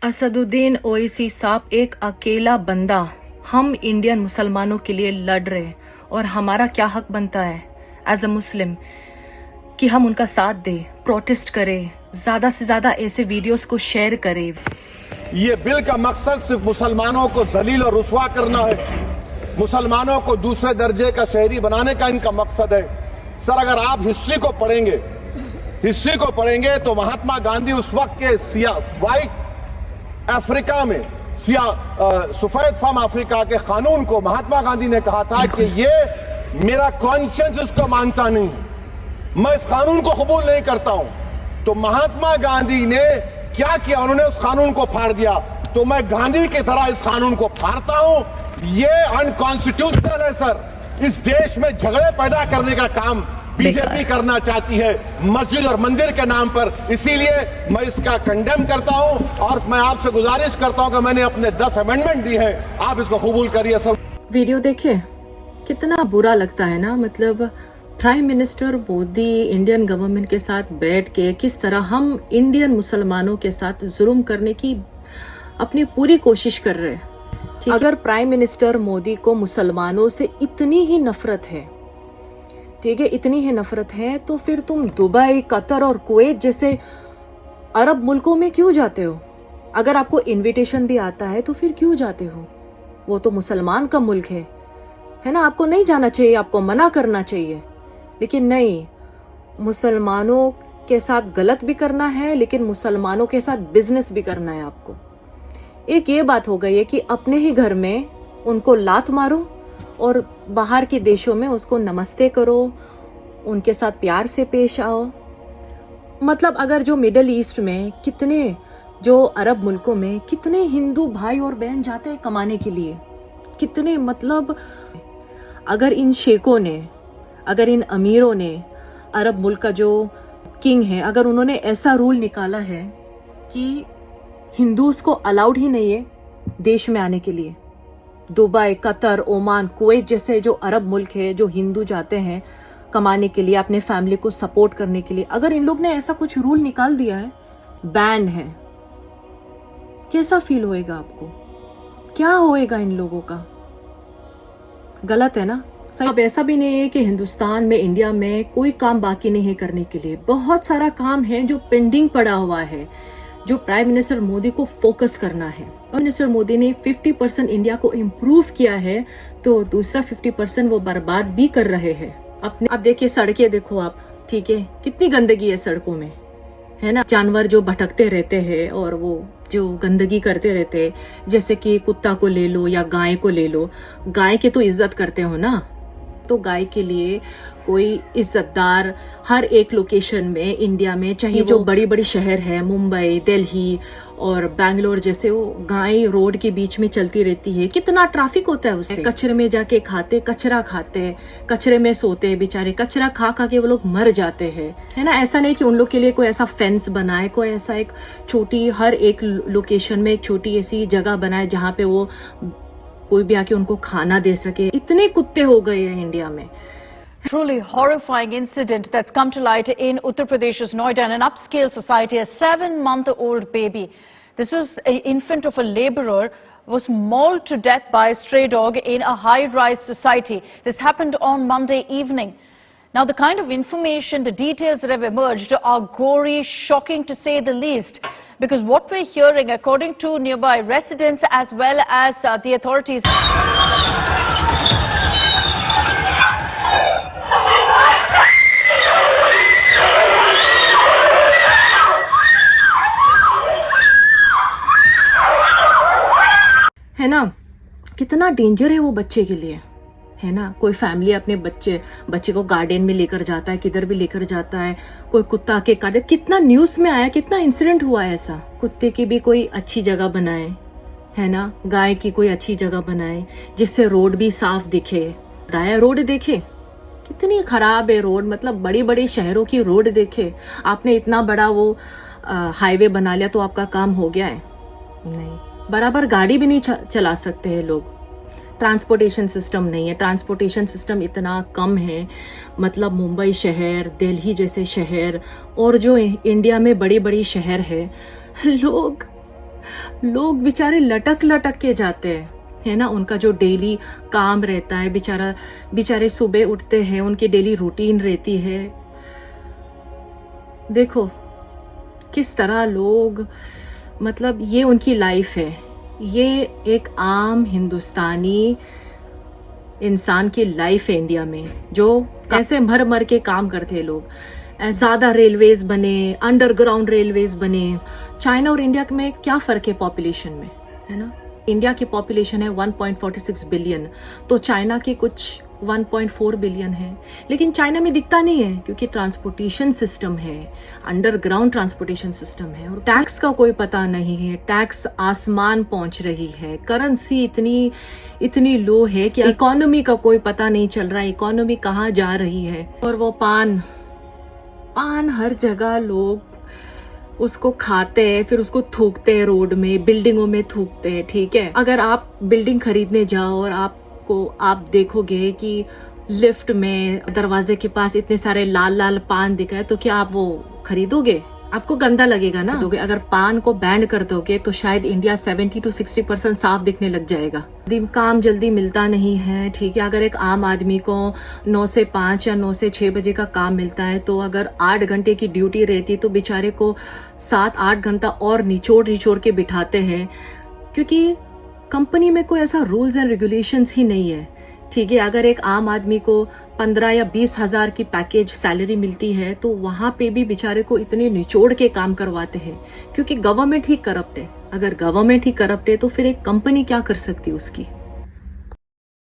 असदुद्दीन ओवैसी साहब एक अकेला बंदा हम इंडियन मुसलमानों के लिए लड़ रहे हैं और हमारा क्या हक बनता है एज अ मुस्लिम कि हम उनका साथ दें, प्रोटेस्ट करें, ज़्यादा से ज़्यादा ऐसे वीडियोस को शेयर करें। ये बिल का मकसद सिर्फ मुसलमानों को जलील और रुस्वा करना है, मुसलमानों को दूसरे दर्जे का शहरी बनाने का इनका मकसद है। सर, अगर आप हिस्ट्री को पढ़ेंगे तो महात्मा गांधी उस वक्त के व्हाइट अफ्रीका में सफेद फम अफ्रीका के कानून को महात्मा गांधी ने कहा था कि ये मेरा कॉन्शियंस इसको मानता नहीं है, मैं इस कानून को कबूल नहीं करता हूं। तो महात्मा गांधी ने क्या किया, उन्होंने उस कानून को फाड़ दिया। तो मैं गांधी की तरह इस कानून को फाड़ता हूं। ये अनकॉन्स्टिट्यूशनल है सर। इस देश में झगड़े पैदा करने का काम बीजेपी करना चाहती है मस्जिद और मंदिर के नाम पर, इसीलिए मैं इसका कंडेम करता हूं और मैं आपसे गुजारिश करता हूं कि मैंने अपने 10 अमेंडमेंट दी है, आप इसको कबूल करिए। सब वीडियो देखे, कितना बुरा लगता है ना। मतलब prime minister Modi Indian government के साथ बैठ के किस तरह हम इंडियन मुसलमानों के साथ जुल्म करने की अपनी पूरी कोशिश कर रहे हैं। अगर प्राइम मिनिस्टर मोदी को मुसलमानों से इतनी ही नफरत है, ठीक है, इतनी ही नफरत है, तो फिर तुम दुबई, कतर और कुवैत जैसे अरब मुल्कों में क्यों जाते हो? अगर आपको इनविटेशन भी आता है तो फिर क्यों जाते हो? वो तो मुसलमान का मुल्क है ना। आपको नहीं जाना चाहिए, आपको मना करना चाहिए। लेकिन नहीं, मुसलमानों के साथ गलत भी करना है, लेकिन मुसलमानों के साथ बिजनेस भी करना है आपको। एक ये बात हो गई है कि अपने ही घर में उनको लात मारो और बाहर के देशों में उसको नमस्ते करो, उनके साथ प्यार से पेश आओ। मतलब अगर जो मिडल ईस्ट में कितने, जो अरब मुल्कों में कितने हिंदू भाई और बहन जाते हैं कमाने के लिए, कितने, मतलब अगर इन शेखों ने, अगर इन अमीरों ने, अरब मुल्क का जो किंग है, अगर उन्होंने ऐसा रूल निकाला है कि हिंदूज को अलाउड ही नहीं है देश में आने के लिए, दुबई, कतर, ओमान, कुवैत जैसे जो अरब मुल्क है, जो हिंदू जाते हैं कमाने के लिए, अपने फैमिली को सपोर्ट करने के लिए, अगर इन लोग ने ऐसा कुछ रूल निकाल दिया है, बैन है, कैसा फील होएगा आपको? क्या होएगा इन लोगों का? गलत है ना। अब ऐसा भी नहीं है कि हिंदुस्तान में, इंडिया में कोई काम बाकी नहीं है करने के लिए। बहुत सारा काम है जो पेंडिंग पड़ा हुआ है, जो प्राइम मिनिस्टर मोदी को फोकस करना है। प्राइम मिनिस्टर मोदी ने 50% इंडिया को इम्प्रूव किया है, तो दूसरा 50% वो बर्बाद भी कर रहे हैं अपने। आप देखिए, सड़कें देखो आप, ठीक है, कितनी गंदगी है सड़कों में, है ना। जानवर जो भटकते रहते हैं और वो जो गंदगी करते रहते हैं, जैसे कि कुत्ता को ले लो या गाय को ले लो, गाय के तो इज्जत करते हो ना, तो गाय के लिए कोई इज्जतदार हर एक लोकेशन में इंडिया में चाहिए। जो बड़ी बड़ी शहर है, मुंबई, दिल्ली और बैंगलोर जैसे, वो गाय रोड के बीच में चलती रहती है, कितना ट्रैफिक होता है उससे। कचरे में जाके खाते, कचरे में सोते, बेचारे कचरा खा खा के वो लोग मर जाते हैं, है ना। ऐसा नहीं कि उन लोग के लिए कोई ऐसा फेंस बनाए, कोई ऐसा एक छोटी, हर एक लोकेशन में एक छोटी ऐसी जगह बनाए जहाँ पे वो कोई भी आके उनको खाना दे सके। इतने कुत्ते हो गए हैं इंडिया में। Truly horrifying incident that's come to light in Uttar Pradesh's Noida, in an upscale society. A 7-month-old baby, this was an infant of a laborer, was mauled to death by a stray dog in a high-rise society. This happened on Monday evening. Now, the kind of information, the details that have emerged are gory, shocking to say the least. Because what we're hearing, according to nearby residents as well as the authorities, है ना, कितना danger है वो बच्चे के लिए, है ना। कोई फैमिली अपने बच्चे को गार्डन में लेकर जाता है, किधर भी लेकर जाता है, कोई कुत्ता के काटे, कितना न्यूज में आया, कितना इंसिडेंट हुआ है ऐसा। कुत्ते की भी कोई अच्छी जगह बनाए, है ना, गाय की कोई अच्छी जगह बनाए जिससे रोड भी साफ दिखे। दाया रोड देखे कितनी खराब है रोड, मतलब बड़ी बड़ी शहरों की रोड देखे। आपने इतना बड़ा वो हाईवे बना लिया तो आपका काम हो गया है? नहीं, बराबर गाड़ी भी नहीं चला सकते हैं लोग। ट्रांसपोर्टेशन सिस्टम नहीं है, ट्रांसपोर्टेशन सिस्टम इतना कम है। मतलब मुंबई शहर, दिल्ली जैसे शहर और जो इंडिया में बड़ी बड़ी शहर है, लोग लोग बेचारे लटक लटक के जाते हैं, है ना। उनका जो डेली काम रहता है, बेचारे सुबह उठते हैं, उनकी डेली रूटीन रहती है। देखो किस तरह लोग, मतलब ये उनकी लाइफ है। ये एक आम हिंदुस्तानी इंसान की लाइफ है इंडिया में, जो कैसे मर मर के काम करते हैं लोग। ज़्यादा रेलवेज बने, अंडरग्राउंड रेलवेज बने। चाइना और इंडिया में क्या फ़र्क है पॉपुलेशन में, है ना। इंडिया की पॉपुलेशन है 1.46 बिलियन, तो चाइना की कुछ 1.4 बिलियन है। लेकिन चाइना में दिखता नहीं है क्योंकि ट्रांसपोर्टेशन सिस्टम है, अंडरग्राउंड ट्रांसपोर्टेशन सिस्टम है, और टैक्स का कोई पता नहीं है। टैक्स आसमान पहुंच रही है, करेंसी इतनी लो है कि इकोनॉमी का कोई पता नहीं चल रहा है, इकोनॉमी कहाँ जा रही है। और वो पान हर जगह लोग उसको खाते हैं, फिर उसको थूकते हैं, रोड में, बिल्डिंगों में थूकते हैं, ठीक है। अगर आप बिल्डिंग खरीदने जाओ और आप देखोगे कि लिफ्ट में दरवाजे के पास इतने सारे लाल लाल पान दिख रहे, तो क्या आप वो खरीदोगे? आपको गंदा लगेगा ना। अगर पान को बैन कर दोगे तो शायद इंडिया 70 to 60% साफ दिखने लग जाएगा। काम जल्दी मिलता नहीं है, ठीक है। अगर एक आम आदमी को 9 से 5 या 9 से 6 बजे का काम मिलता है, तो अगर 8 घंटे की ड्यूटी रहती तो बेचारे को 7-8 घंटा और निचोड़ के बिठाते हैं, क्योंकि कंपनी में कोई ऐसा रूल्स एंड रेगुलेशंस ही नहीं है, ठीक है। अगर एक आम आदमी को 15 या 20 हजार की पैकेज सैलरी मिलती है, तो वहां पे भी बेचारे को इतने निचोड़ के काम करवाते हैं, क्योंकि गवर्नमेंट ही करप्ट है। अगर गवर्नमेंट ही करप्ट है तो फिर एक कंपनी क्या कर सकती है उसकी।